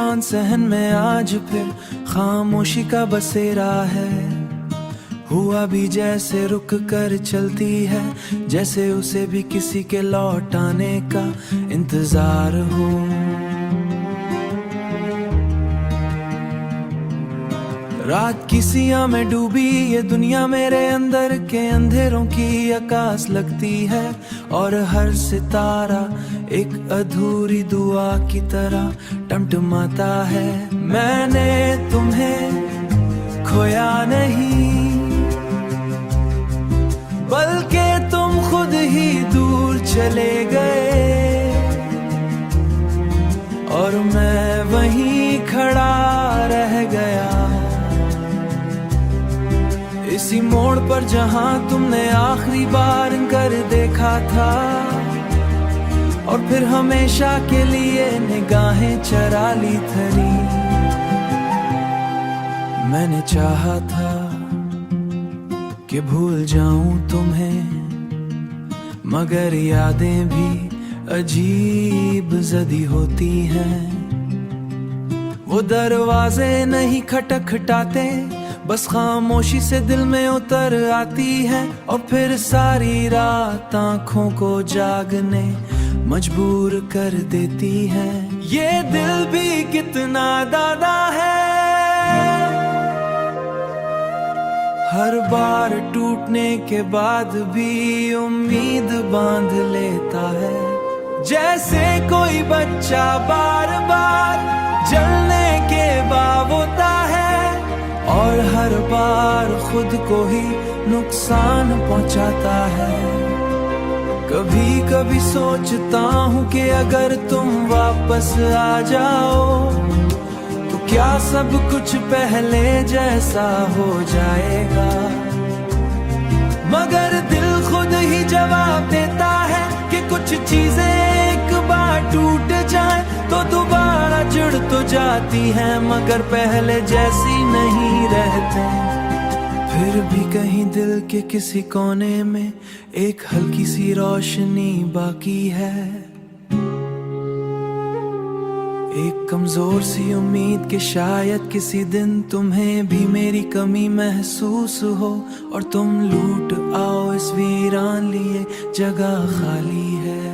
तूफान सहन में आज फिर खामोशी का बसेरा है। हुआ भी जैसे रुक कर चलती है, जैसे उसे भी किसी के लौट आने का इंतजार हो। रात की सिया में डूबी ये दुनिया मेरे अंदर के अंधेरों की आकाश लगती है, और हर सितारा एक अधूरी दुआ की तरह टमटमाता है। मैंने तुम्हें खोया नहीं, बल्कि तुम खुद ही दूर चले गए, और मैं वहीं खड़ा रह गया इसी मोड़ पर जहां तुमने आखिरी बार कर देखा था, और फिर हमेशा के लिए निगाहें चरा ली थरी। मैंने चाहा था कि भूल जाऊं तुम्हें, मगर यादें भी अजीब जदी होती हैं। वो दरवाजे नहीं खटखटाते, बस खामोशी से दिल में उतर आती है, और फिर सारी रात आंखों को जागने मजबूर कर देती है। ये दिल भी कितना दादा है, हर बार टूटने के बाद भी उम्मीद बांध लेता है, जैसे कोई बच्चा बार बार जलने के बाद होता है, और हर बार खुद को ही नुकसान पहुंचाता है। कभी कभी सोचता हूँ कि अगर तुम वापस आ जाओ तो क्या सब कुछ पहले जैसा हो जाएगा, मगर दिल खुद ही जवाब देता है कि कुछ चीजें एक बार टूट जाए तो दोबारा जुड़ तो जाती हैं, मगर पहले जैसी नहीं रहते। फिर भी कहीं दिल के किसी कोने में एक हल्की सी रोशनी बाकी है, एक कमजोर सी उम्मीद कि शायद किसी दिन तुम्हें भी मेरी कमी महसूस हो, और तुम लूट आओ इस वीरान लिए जगह खाली है।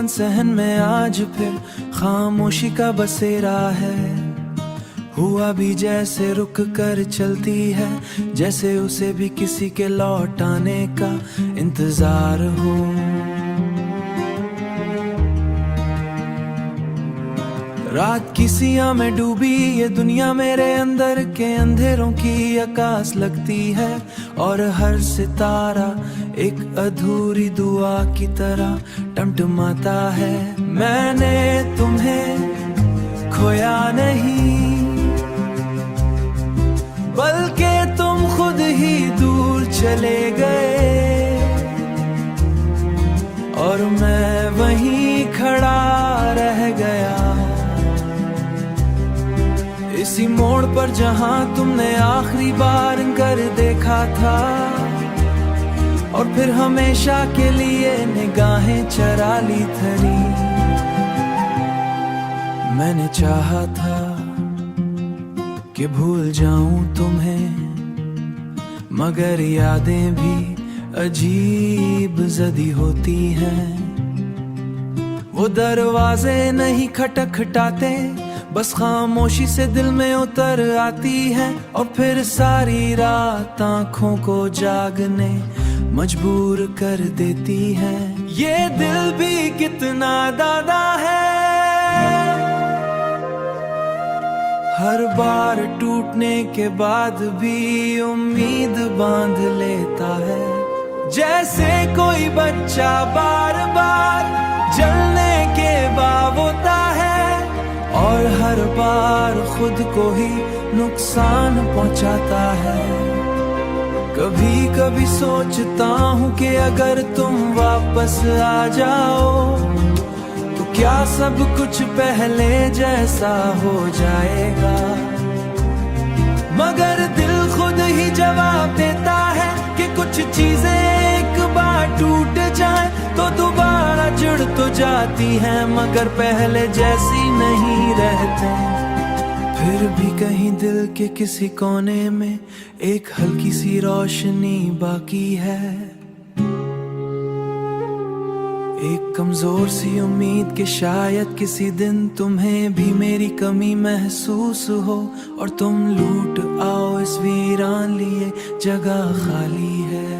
जीवन सहन में आज फिर खामोशी का बसेरा है। हुआ भी जैसे रुक कर चलती है, जैसे उसे भी किसी के लौट आने का इंतजार हो। रात की सिया में डूबी ये दुनिया मेरे अंदर के अंधेरों की आकाश लगती है, और हर सितारा एक अधूरी दुआ की तरह टमटमाता है। मैंने तुम्हें खोया नहीं, बल्कि तुम खुद ही दूर चले गए, और मैं वहीं खड़ा रह गया इसी मोड़ पर जहां तुमने आखिरी बार कर देखा था, और फिर हमेशा के लिए निगाहें चरा ली थरी। मैंने चाहा था कि भूल जाऊं तुम्हें, मगर यादें भी अजीब जदी होती हैं। वो दरवाजे नहीं खटखटाते, बस खामोशी से दिल में उतर आती है, और फिर सारी रात आंखों को जागने मजबूर कर देती है। ये दिल भी कितना दादा है, हर बार टूटने के बाद भी उम्मीद बांध लेता है, जैसे कोई बच्चा बार बार जलने के बाद होता है, और हर बार खुद को ही नुकसान पहुंचाता है। कभी कभी सोचता हूँ कि अगर तुम वापस आ जाओ तो क्या सब कुछ पहले जैसा हो जाएगा, मगर दिल खुद ही जवाब देता है कि कुछ चीजें एक बार टूट जाए तो दोबारा जुड़ तो जाती हैं, मगर पहले जैसी नहीं रहते। फिर भी कहीं दिल के किसी कोने में एक हल्की सी रोशनी बाकी है, एक कमजोर सी उम्मीद कि शायद किसी दिन तुम्हें भी मेरी कमी महसूस हो, और तुम लूट आओ इस वीरान लिए जगह खाली है।